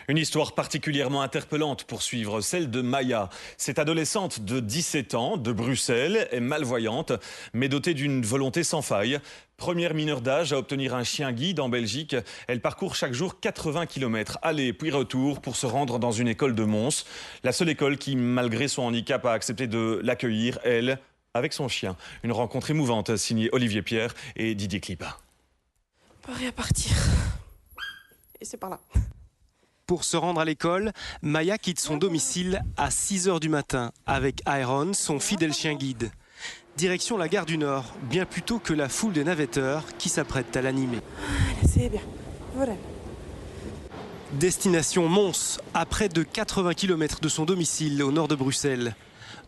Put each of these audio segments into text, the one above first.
Une histoire particulièrement interpellante pour suivre, celle de Maya. Cette adolescente de 17 ans, de Bruxelles, est malvoyante, mais dotée d'une volonté sans faille. Première mineure d'âge à obtenir un chien guide en Belgique, elle parcourt chaque jour 80 km aller puis retour pour se rendre dans une école de Mons. La seule école qui, malgré son handicap, a accepté de l'accueillir, elle, avec son chien. Une rencontre émouvante signée Olivier Pierre et Didier Clipa. Pareil à partir. Et c'est par là. Pour se rendre à l'école, Maya quitte son domicile à 6 h du matin avec Iron, son fidèle chien guide. Direction la gare du Nord, bien plus tôt que la foule des navetteurs qui s'apprêtent à l'animer. Allez, c'est bien. Voilà. Destination Mons, à près de 80 km de son domicile au nord de Bruxelles.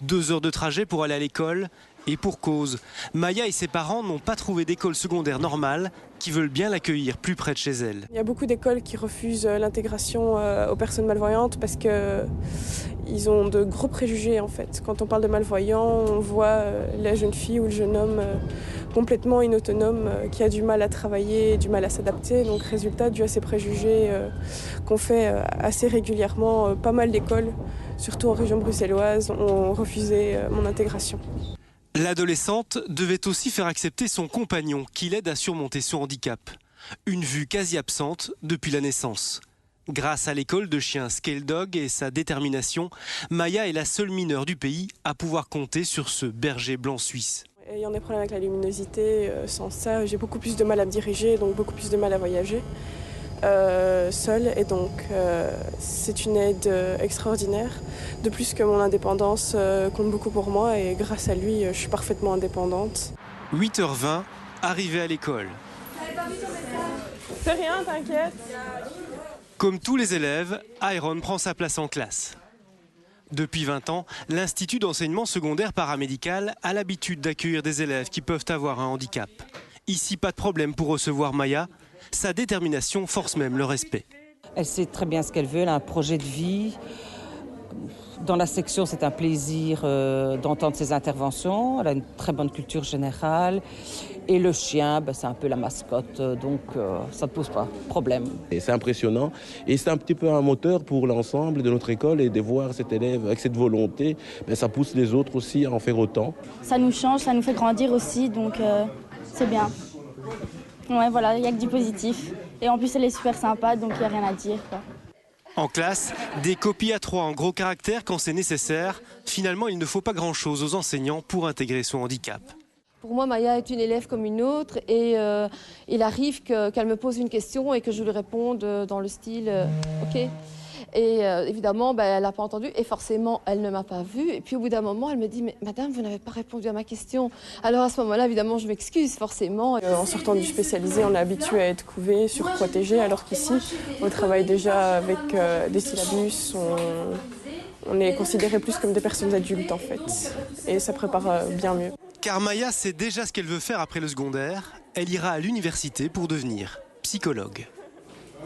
2 heures de trajet pour aller à l'école et pour cause. Maya et ses parents n'ont pas trouvé d'école secondaire normale qui veulent bien l'accueillir plus près de chez elle. Il y a beaucoup d'écoles qui refusent l'intégration aux personnes malvoyantes parce qu'ils ont de gros préjugés en fait. Quand on parle de malvoyants, on voit la jeune fille ou le jeune homme complètement inautonome qui a du mal à travailler, du mal à s'adapter. Donc résultat, dû à ces préjugés qu'on fait assez régulièrement, pas mal d'écoles, surtout en région bruxelloise, ont refusé mon intégration. L'adolescente devait aussi faire accepter son compagnon qui l'aide à surmonter son handicap. Une vue quasi absente depuis la naissance. Grâce à l'école de chiens Scale Dog et sa détermination, Maya est la seule mineure du pays à pouvoir compter sur ce berger blanc suisse. Il y a des problèmes avec la luminosité, sans ça j'ai beaucoup plus de mal à me diriger, donc beaucoup plus de mal à voyager seule, et donc c'est une aide extraordinaire. De plus que mon indépendance compte beaucoup pour moi et grâce à lui je suis parfaitement indépendante. 8 h 20, arrivée à l'école. C'est rien, t'inquiète. Comme tous les élèves, Iron prend sa place en classe. Depuis 20 ans, l'Institut d'enseignement secondaire paramédical a l'habitude d'accueillir des élèves qui peuvent avoir un handicap. Ici, pas de problème pour recevoir Maya. Sa détermination force même le respect. Elle sait très bien ce qu'elle veut, elle a un projet de vie. Dans la section, c'est un plaisir d'entendre ses interventions. Elle a une très bonne culture générale. Et le chien, c'est un peu la mascotte, donc ça ne pose pas de problème. C'est impressionnant et c'est un petit peu un moteur pour l'ensemble de notre école et de voir cet élève avec cette volonté, ça pousse les autres aussi à en faire autant. Ça nous change, ça nous fait grandir aussi, donc c'est bien. Ouais, voilà, il n'y a que du positif. Et en plus, elle est super sympa, donc il n'y a rien à dire, quoi. En classe, des copies A3 en gros caractères quand c'est nécessaire. Finalement, il ne faut pas grand-chose aux enseignants pour intégrer son handicap. Pour moi, Maya est une élève comme une autre et il arrive qu'elle me pose une question et que je lui réponde dans le style OK. Et évidemment, elle n'a pas entendu et forcément, elle ne m'a pas vue. Et puis au bout d'un moment, elle me dit « Mais madame, vous n'avez pas répondu à ma question ». Alors à ce moment-là, évidemment, je m'excuse forcément. En sortant du spécialisé, on est habitué à être couvé, surprotégé, alors qu'ici, on travaille déjà avec des syllabus. On est considérés plus comme des personnes adultes en fait. Et ça prépare bien mieux. Car Maya sait déjà ce qu'elle veut faire après le secondaire. Elle ira à l'université pour devenir psychologue.